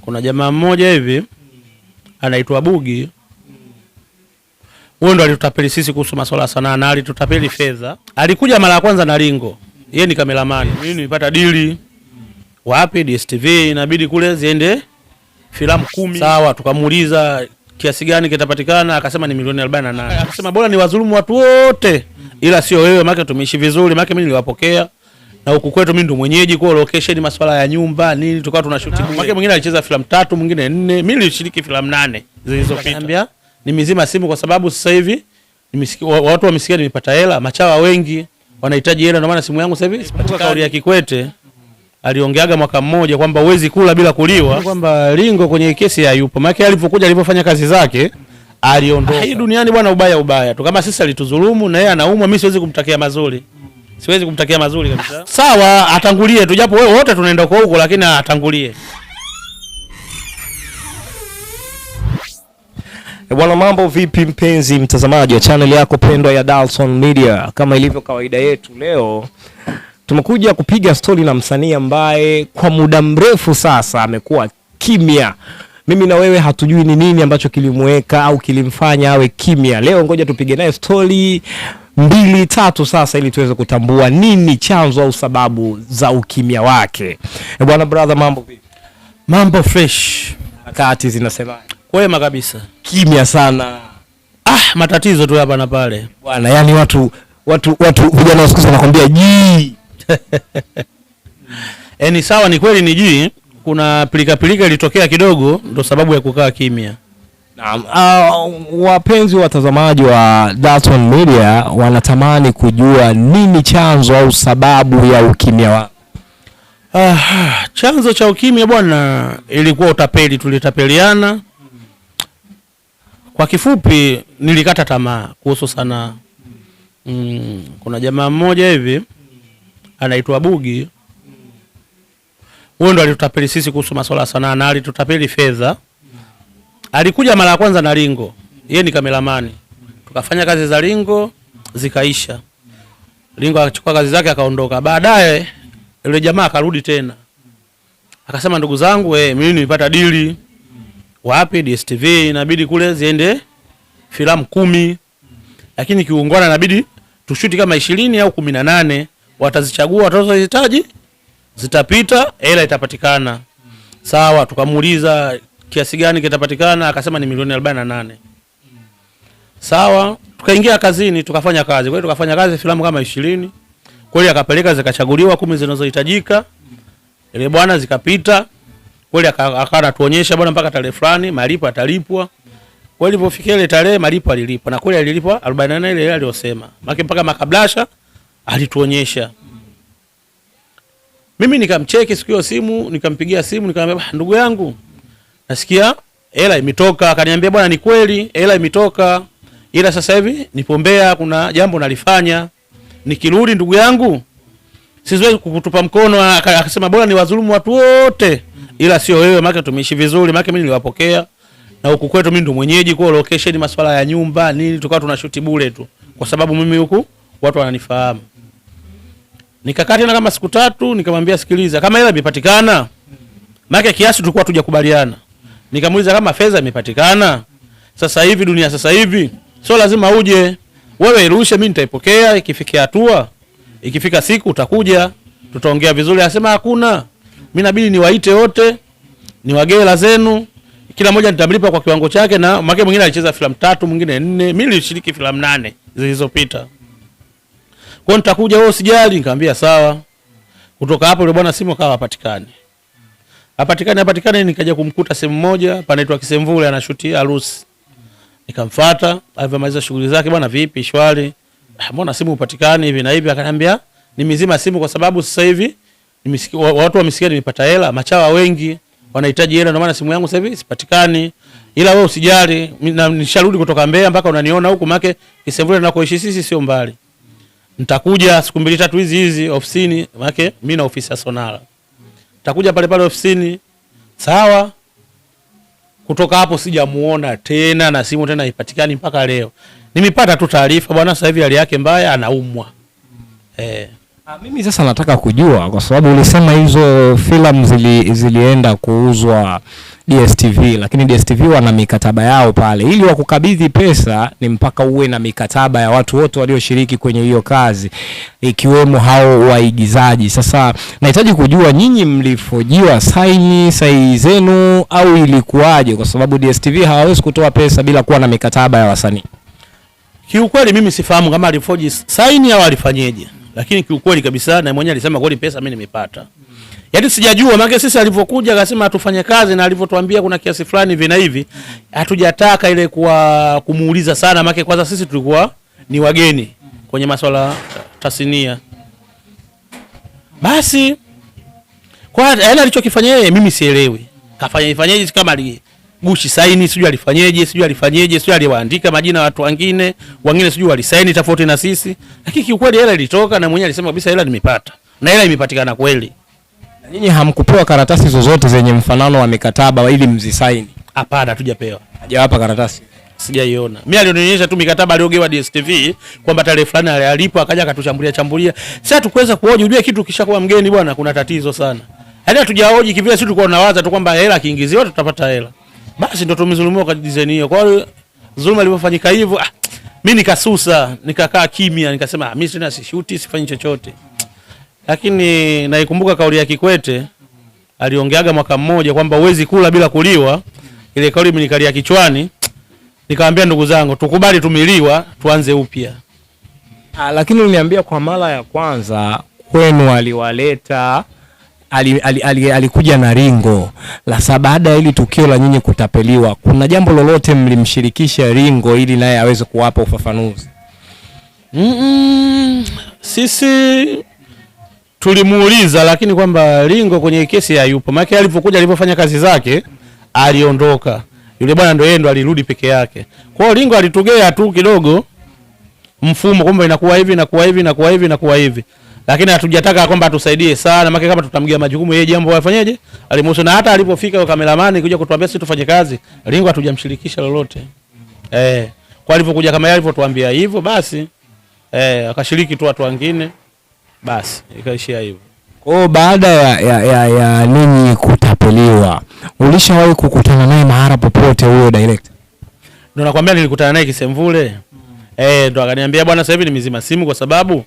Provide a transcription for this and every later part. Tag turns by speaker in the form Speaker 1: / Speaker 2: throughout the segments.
Speaker 1: Kuna jamaa mmoja hivi anaitwa Bugi. Huyo ndo alitutapeli sisi kuhusu masuala ya sanaa na alitutapeli fedha. Alikuja mara ya kwanza na Ringo. Yeye ni kameramani. Mimi nilipata dili. Wapi DSTV inabidi kule ziende filamu 10. Sawa, tukamuuliza kiasi gani kitapatikana, akasema ni milioni 48. Akasema bora ni wadhulumu watu wote ila sio wewe, maana tumeishi vizuri, maana mimi niliwapokea. Na huku kwetu mimi ndo mwenyeji kwa location, masuala ya nyumba nini, tukawa tunashoot. Maana mwingine alicheza filamu 3, mwingine 4, mimi nilishiriki filamu 8 zilizopita. Ni mizima simu kwa sababu sasa hivi watu wamesikia nimepata hela, machawa wengi wanahitaji hela, ndio maana simu yangu sasa hivi sipatikani. Kauli ya Kikwete aliongeaga mwaka mmoja kwamba uwezi kula bila kuliwa, kwamba Ringo kwenye kesi hayupo. Maana alipokuja alipofanya kazi zake aliondoka. Hii duniani bwana, ubaya tu. Kama sisi alitudhulumu na yeye anaumwa, mimi siwezi kumtakia mazuri. Siwezi kumtakia mazuri kabisa. Sawa, atangulie tu, japo wewe wote tunaenda huko, lakini atangulie.
Speaker 2: Bwana, mambo vipi mpenzi mtazamaji wa channel yako pendwa ya Dalton Media? Kama ilivyo kawaida yetu, leo tumekuja kupiga story na msanii ambaye kwa muda mrefu sasa amekuwa kimya. Mimi na wewe hatujui ni nini ambacho kilimweka au kilimfanya awe kimya. Leo ngoja tupige naye story 2-3 sasa ili tuweze kutambua nini chanzo au sababu za ukimya wake. Bwana brother, mambo vipi?
Speaker 1: Mambo fresh.
Speaker 2: Harakati zinasema
Speaker 1: kwema kabisa.
Speaker 2: Kimya sana.
Speaker 1: Matatizo tu hapa na pale.
Speaker 2: Bwana, yani watu vijana wa siku hizi wanakuambia ji.
Speaker 1: Ni sawa, ni kweli ni ji. Kuna pilika ilitokea kidogo, ndo sababu ya kukaa kimya.
Speaker 2: Naam, wapenzi watazamaji wa Dalton Media wanatamani kujua nini chanzo au sababu ya ukimya wa.
Speaker 1: Chanzo cha ukimya bwana ilikuwa utapeli, tulitapeliana. Kwa kifupi nilikata tamaa kuhusu sanaa. Kuna jamaa mmoja hivi anaitwa Bugi. Huyo ndo alitutapeli sisi kuhusu masuala ya sanaa na alitutapeli fedha. Alikuja mara ya kwanza na Ringo. Yeye ni kameramani. Tukafanya kazi za Ringo zikaisha. Ringo akachukua kazi zake akaondoka. Baadaye yule jamaa akarudi tena. Akasema ndugu zangu, mimi nilipata dili. Wapi DSTV inabidi kule ziende filamu 10. Lakini kiungwana inabidi tushuti kama 20 au 18. Watazichagua watazohitaji, zitapita, hela itapatikana. Sawa, tukamuuliza kiasi gani kitapatikana, akasema ni milioni 48. Sawa, tukaingia kazini, tukafanya kazi. Kwa hiyo tukafanya kazi filamu kama 20. Kweli akapeleka zikachaguliwa 10 zinazohitajika. Ile bwana zikapita. Kweli akawa tuonyesha bwana mpaka tarehe fulani malipo atalipwa. Kweli ilipofikia ile tarehe malipo alilipwa. Na kweli alilipwa 48 ile aliyosema. Maana mpaka makablasha alituonyesha. Mimi nikamcheki siku hiyo simu, nikampigia simu, nikamwambia ndugu yangu, nasikia hela imetoka. Akaniambia bwana, ni kweli hela imetoka, ila sasa hivi nipo Mbeya, kuna jambo nalifanya, nikirudi ndugu yangu siwezi kukutupa mkono. Akasema bora ni wadhulumu watu wote ila sio wewe, maana tumeishi vizuri, maana mimi niliwapokea. Na huku kwetu mimi ndo mwenyeji kwa location, masuala ya nyumba nini, tukawa tunashoot bure tu kwa sababu mimi huku watu wananifahamu. Nikakaa tena kama siku 3, nikamwambia sikiliza, kama hela imepatikana, maana kiasi tulikuwa tujakubaliana. Nikamuuliza kama fedha imepatikana, sasa hivi dunia sasa hivi sio lazima uje wewe, irushe, mimi nitaipokea. Ikifikia hatua, ikifika siku utakuja, tutaongea vizuri. Anasema hakuna, mimi inabidi niwaite wote, niwagee hela zenu, kila mmoja nitamlipa kwa kiwango chake. Na maana mwingine alicheza filamu 3, mwingine 4, mimi nilishiriki filamu 8 zilizopita. Kwa nitakuja, wewe usijali. Nikamwambia sawa. Kutoka hapo yule bwana simu kawa hapatikani. Nikaja kumkuta sehemu moja panaitwa Kisemvule, anashutia harusi. Nikamfuata, alipomaliza shughuli zake, bwana vipi, shwari, mbona simu upatikani hivi na hivi? Akaniambia ni mizima simu kwa sababu sasa hivi watu wamesikia nimepata hela, machawa wengi wanahitaji hela, ndio maana simu yangu sasa hivi sipatikani. Ila wewe usijali, nisharudi kutoka Mbeya mpaka unaniona huku, maana Kisemvule nakoishi sisi sio mbali. Nitakuja siku 2-3 hizi ofisini, maana mimi na ofisi ya Sonara. Nitakuja pale ofisini. Sawa. Kutoka hapo sijamuona tena na simu tena haipatikani mpaka leo. Nimepata tu taarifa bwana, sasa hivi hali yake mbaya, anaumwa.
Speaker 2: Mimi sasa nataka kujua, kwa sababu ulisema hizo filamu zilienda kuuzwa DStv, lakini DStv wana mikataba yao pale, ili wakukabidhi pesa ni mpaka uwe na mikataba ya watu wote walioshiriki kwenye hiyo kazi, ikiwemo hao waigizaji. Sasa nahitaji kujua nyinyi mlifojiwa saini zenu au ilikuwaje, kwa sababu DStv hawawezi kutoa pesa bila kuwa na mikataba ya wasanii.
Speaker 1: Kiukweli mimi sifahamu kama alifoji saini au alifanyeje, lakini kiukweli kabisa na mwenyewe alisema kweli pesa mimi nimepata. Yaani sijajua, maana sisi alivyokuja akasema atufanye kazi na alivyotuambia kuna kiasi fulani hivi na hivi, hatujataka ile kumuuliza sana, maana kwanza sisi tulikuwa ni wageni kwenye masuala tasnia. Basi kwa yaani alichokifanya yeye mimi sielewi. Ifanyeje kama aligushi saini, sijui alifanyeje, sijui aliwaandika majina ya watu wengine sijui walisaini tofauti na sisi. Lakini kiukweli hela ilitoka na mwenyewe alisema kabisa hela nimepata. Na hela imepatikana kweli.
Speaker 2: Nyinyi hamkupewa karatasi zozote zenye mfanano wa mikataba ili mzisaini?
Speaker 1: Hapana, hatujapewa.
Speaker 2: Hajawapa karatasi?
Speaker 1: Sijaiona. Mimi alionionyesha tu mikataba aliogewa DStv kwamba tarehe fulani alipo akaja akatushambulia. Sasa tukuweza kuhoji, ujue kitu kishakuwa mgeni bwana, kuna tatizo sana. Yaani hatujahoji kivile, sisi tulikuwa tunawaza tu kwamba hela kiingiziwa tutapata hela. Basi ndio tumezulumiwa kwa design hiyo. Kwa hiyo dhuluma ilipofanyika hivyo, mimi nikasusa, nikakaa kimya, nikasema mimi sina sishuti, sifanyi chochote. Lakini naikumbuka kauli ya Kikwete aliongeaga mwaka mmoja kwamba uwezi kula bila kuliwa. Ile kauli imenikalia kichwani. Nikamwambia ndugu zangu, tukubali tumiliwa, tuanze upya.
Speaker 2: Lakini uliniambia kwa mara ya kwanza kwenu aliwaleta alikuja na Ringo. La baada ya hili tukio la nyinyi kutapeliwa, kuna jambo lolote mlimshirikisha Ringo ili naye aweze kuwapa ufafanuzi?
Speaker 1: Sisi tulimuuliza, lakini kwamba Ringo kwenye kesi hayupo. Maana alipokuja alipofanya kazi zake aliondoka. Yule bwana ndio yeye ndo alirudi peke yake. Kwa hiyo Ringo alitugea tu kidogo mfumo kwamba inakuwa hivi. Lakini hatujataka kwamba atusaidie sana, maana kama tutamgia majukumu yeye jambo afanyeje? Alimhusu, na hata alipofika kwa kameramani kuja kutuambia sisi tufanye kazi, Ringo hatujamshirikisha lolote. Kwa alipokuja kama yeye alivyotuambia hivyo basi akashiriki tu watu wengine. Basi ikaishia hivyo.
Speaker 2: Kwa baada ya ninyi kutapeliwa, ulishawahi kukutana naye mahali popote huyo director?
Speaker 1: Ndio nakwambia nilikutana naye Kisemvule. Ndio akaniambia bwana, sasa hivi ni mizima simu kwa sababu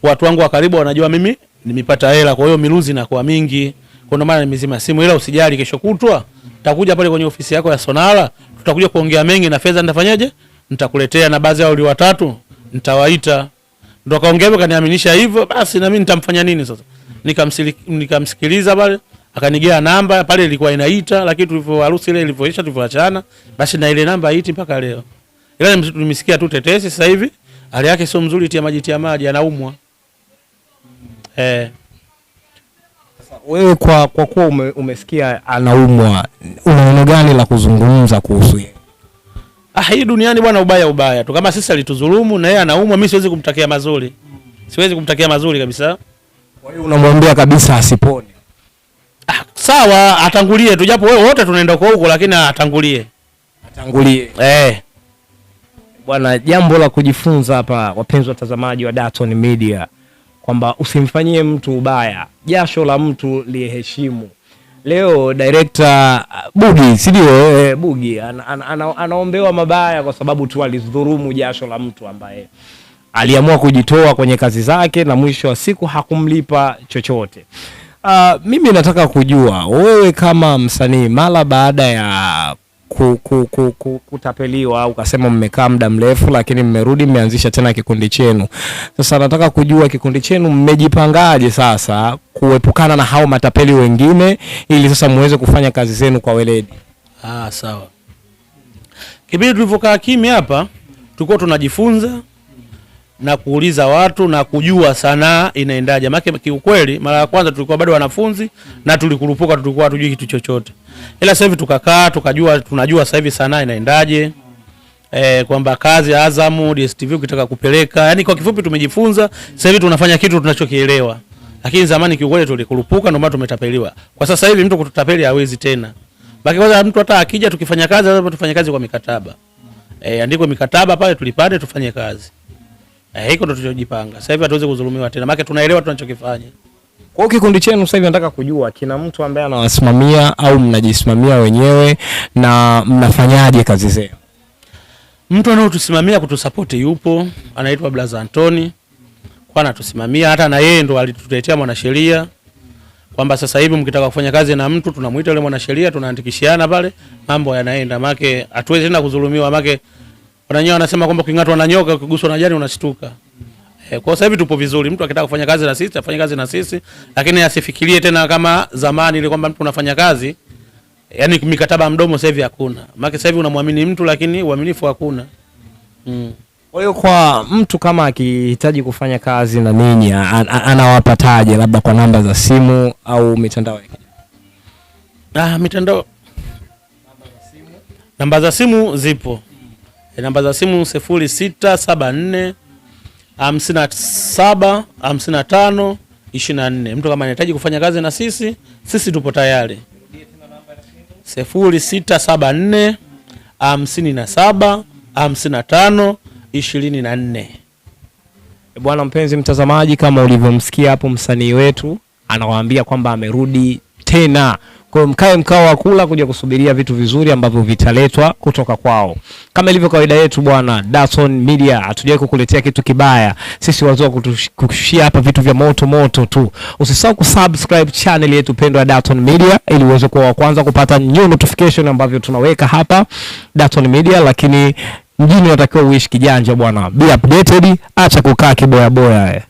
Speaker 1: watu wangu wa karibu wanajua mimi nimepata hela, kwa hiyo miluzi inakuwa mingi. Kwa ndio maana ni mizima simu, ila usijali, kesho kutwa nitakuja pale kwenye ofisi yako ya Sonara, tutakuja kuongea mengi na fedha nitafanyaje? Nitakuletea na baadhi yao watatu nitawaita. Ndio kaongea hivyo, kaniaminisha hivyo, basi na mimi nitamfanya nini sasa? Nikamsikiliza pale, akanigea namba pale ilikuwa inaita, lakini tulivyoharusi ile ilivyoisha tulivyoachana, basi na ile namba haiti mpaka leo. Ila nimesikia tu tetesi sasa hivi hali yake sio mzuri, tia maji anaumwa.
Speaker 2: Wewe kwa kuwa umesikia anaumwa, una neno gani la kuzungumza kuhusu yeye?
Speaker 1: Hii duniani bwana, ubaya tu. Kama sisi alitudhulumu na yeye anaumwa, mimi siwezi kumtakia mazuri. Siwezi kumtakia mazuri kabisa.
Speaker 2: Kwa hiyo unamwambia kabisa asipone?
Speaker 1: Sawa, atangulie tu, japo wewe wote tunaenda huko, lakini atangulie.
Speaker 2: Bwana, jambo la kujifunza hapa wapenzi watazamaji wa Dar Media, kwamba usimfanyie mtu ubaya, jasho la mtu liheshimu. Leo director Bugi, sio Bugi, anaombewa mabaya kwa sababu tu alidhulumu jasho la mtu ambaye aliamua kujitoa kwenye kazi zake na mwisho wa siku hakumlipa chochote. Mimi nataka kujua wewe kama msanii, mara baada ya kutapeliwa au ukasema mmekaa muda mrefu lakini mmerudi mmeanzisha tena kikundi chenu. Sasa nataka kujua kikundi chenu mmejipangaje sasa kuepukana na hao matapeli wengine ili sasa muweze kufanya kazi zenu kwa weledi?
Speaker 1: Sawa. Kipindi tulivyokaa kimya hapa tulikuwa tunajifunza na kuuliza watu na kujua sanaa inaendaje. Maana kiukweli mara ya kwanza tulikuwa bado wanafunzi na tulikurupuka, tulikuwa hatujui kitu chochote. Ila sasa hivi tukakaa tukajua, tunajua sasa hivi sanaa inaendaje. Kwamba kazi ya Azam, DStv ukitaka kupeleka, yani kwa kifupi tumejifunza, sasa hivi tunafanya kitu tunachokielewa. Lakini zamani kiukweli tulikurupuka, ndio maana tumetapeliwa. Kwa sasa hivi mtu kututapeli hawezi tena. Baki kwanza mtu hata akija tukifanya kazi lazima tufanye kazi kwa mikataba. Andiko mikataba pale tulipate tufanye kazi. Hiko ndo tulichojipanga. Sasa hivi hatuwezi kudhulumiwa tena. Maana tunaelewa tunachokifanya.
Speaker 2: Kwa kikundi chenu sasa hivi nataka kujua kina mtu ambaye anawasimamia au mnajisimamia wenyewe na mnafanyaje kazi zenu?
Speaker 1: Mtu anaotusimamia kutusupport yupo, anaitwa Blaza Antoni. Kwa anatusimamia, hata na yeye ndo alitutetea mwanasheria kwamba sasa hivi mkitaka kufanya kazi na mtu tunamuita yule mwanasheria, tunaandikishiana pale, mambo yanaenda. Maana hatuwezi tena kudhulumiwa, maana wananyoa wanasema kwamba uking'atwa na nyoka ukiguswa na jani unashtuka. Kwa sasa hivi tupo vizuri, mtu akitaka kufanya kazi na sisi afanye kazi na sisi, lakini asifikirie tena kama zamani ile kwamba mtu unafanya kazi yani mikataba mdomo. Sasa hivi hakuna, maana sasa hivi unamwamini mtu lakini uaminifu hakuna.
Speaker 2: Kwa hiyo kwa mtu kama akihitaji kufanya kazi na ninyi anawapataje, labda kwa namba za simu au mitandao yake?
Speaker 1: Mitandao, namba za simu zipo. Namba za simu 0674 57 55 24. Mtu kama anahitaji kufanya kazi na sisi tupo tayari. 0674 57 55 24.
Speaker 2: Bwana mpenzi mtazamaji, kama ulivyomsikia hapo msanii wetu anawaambia kwamba amerudi tena. Kwa hiyo mkae mkao wa kula kuja kusubiria vitu vizuri ambavyo vitaletwa kutoka kwao. Kama ilivyo kawaida yetu bwana, Dalton Media hatujawahi kukuletea kitu kibaya. Sisi wazoea kukushia hapa vitu vya moto moto tu. Usisahau kusubscribe channel yetu pendwa ya Dalton Media ili uweze kuwa wa kwanza kupata new notification ambavyo tunaweka hapa Dalton Media. Lakini mjini unatakiwa uishi kijanja bwana. Be updated, acha kukaa kiboya boya.